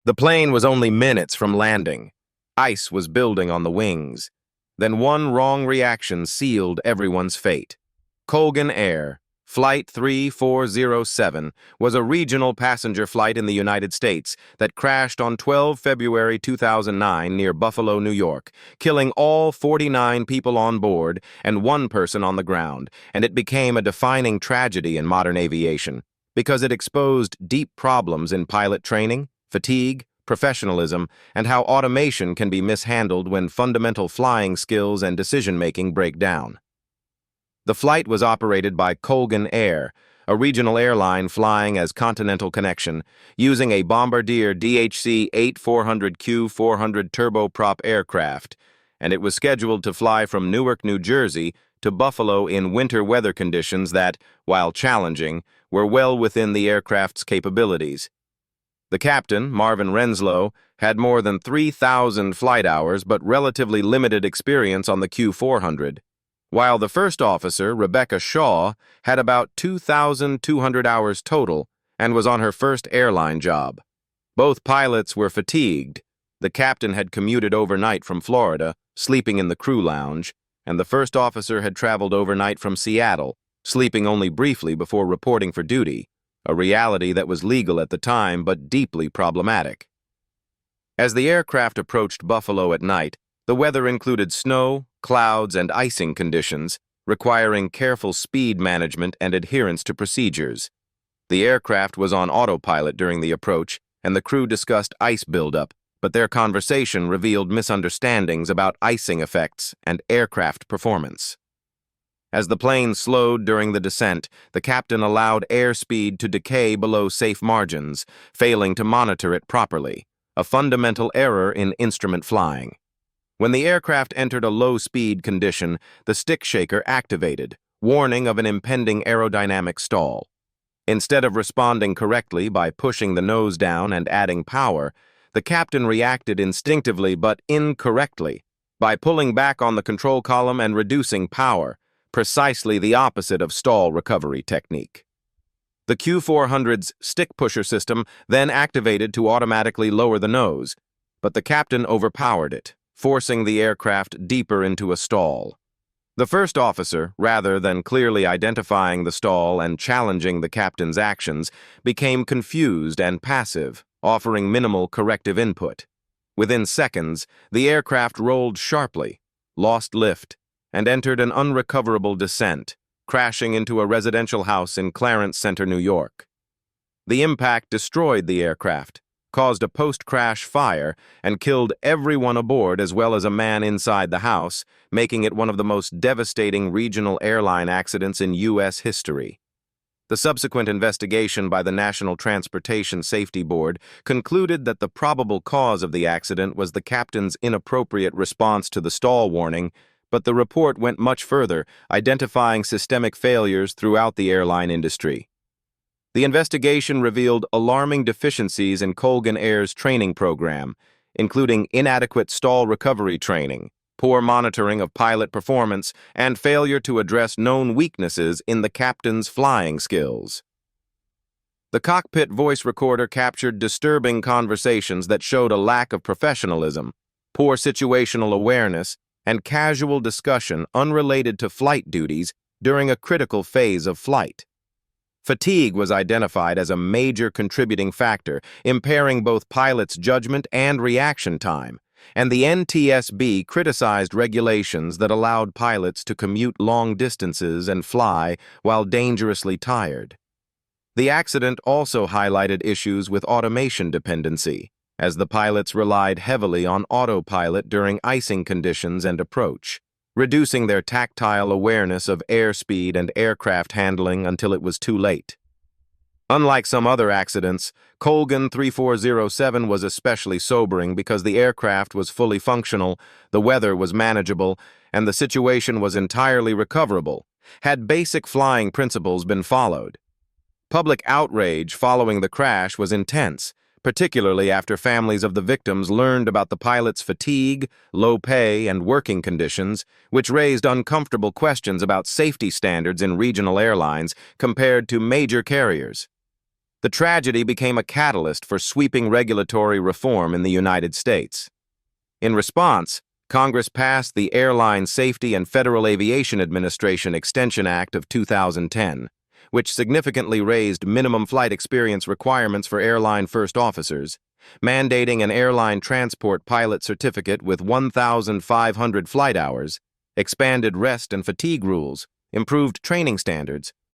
The plane was only minutes from landing. Ice was building on the wings. Then one wrong reaction sealed everyone's fate. Colgan Air Flight 3407 was a regional passenger flight in the United States that crashed on 12 February 2009 near Buffalo, New York, killing all 49 people on board and one person on the ground, and it became a defining tragedy in modern aviation because it exposed deep problems in pilot training, fatigue, professionalism, and how automation can be mishandled when fundamental flying skills and decision-making break down. The flight was operated by Colgan Air, a regional airline flying as Continental Connection, using a Bombardier DHC-8400 Q400 turboprop aircraft, and it was scheduled to fly from Newark, New Jersey to Buffalo in winter weather conditions that, while challenging, were well within the aircraft's capabilities. The captain, Marvin Renslow, had more than 3,000 flight hours but relatively limited experience on the Q400, while the first officer, Rebecca Shaw, had about 2,200 hours total and was on her first airline job. Both pilots were fatigued. The captain had commuted overnight from Florida, sleeping in the crew lounge, and the first officer had traveled overnight from Seattle, sleeping only briefly before reporting for duty, a reality that was legal at the time but deeply problematic. As the aircraft approached Buffalo at night, the weather included snow, clouds, and icing conditions, requiring careful speed management and adherence to procedures. The aircraft was on autopilot during the approach, and the crew discussed ice buildup, but their conversation revealed misunderstandings about icing effects and aircraft performance. As the plane slowed during the descent, the captain allowed airspeed to decay below safe margins, failing to monitor it properly, a fundamental error in instrument flying. When the aircraft entered a low-speed condition, the stick shaker activated, warning of an impending aerodynamic stall. Instead of responding correctly by pushing the nose down and adding power, the captain reacted instinctively but incorrectly by pulling back on the control column and reducing power, precisely the opposite of stall recovery technique. The Q400's stick pusher system then activated to automatically lower the nose, but the captain overpowered it, forcing the aircraft deeper into a stall. The first officer, rather than clearly identifying the stall and challenging the captain's actions, became confused and passive, offering minimal corrective input. Within seconds, the aircraft rolled sharply, lost lift, and entered an unrecoverable descent, crashing into a residential house in Clarence Center, New York. The impact destroyed the aircraft, caused a post-crash fire, and killed everyone aboard as well as a man inside the house, making it one of the most devastating regional airline accidents in U.S. history. The subsequent investigation by the National Transportation Safety Board concluded that the probable cause of the accident was the captain's inappropriate response to the stall warning, but the report went much further, identifying systemic failures throughout the airline industry. The investigation revealed alarming deficiencies in Colgan Air's training program, including inadequate stall recovery training, poor monitoring of pilot performance, and failure to address known weaknesses in the captain's flying skills. The cockpit voice recorder captured disturbing conversations that showed a lack of professionalism, poor situational awareness, and casual discussion unrelated to flight duties during a critical phase of flight. Fatigue was identified as a major contributing factor, impairing both pilots' judgment and reaction time, and the NTSB criticized regulations that allowed pilots to commute long distances and fly while dangerously tired. The accident also highlighted issues with automation dependency, as the pilots relied heavily on autopilot during icing conditions and approach, reducing their tactile awareness of airspeed and aircraft handling until it was too late. Unlike some other accidents, Colgan 3407 was especially sobering because the aircraft was fully functional, the weather was manageable, and the situation was entirely recoverable, had basic flying principles been followed. Public outrage following the crash was intense, particularly after families of the victims learned about the pilots' fatigue, low pay, and working conditions, which raised uncomfortable questions about safety standards in regional airlines compared to major carriers. The tragedy became a catalyst for sweeping regulatory reform in the United States. In response, Congress passed the Airline Safety and Federal Aviation Administration Extension Act of 2010, which significantly raised minimum flight experience requirements for airline first officers, mandating an airline transport pilot certificate with 1,500 flight hours, expanded rest and fatigue rules, improved training standards,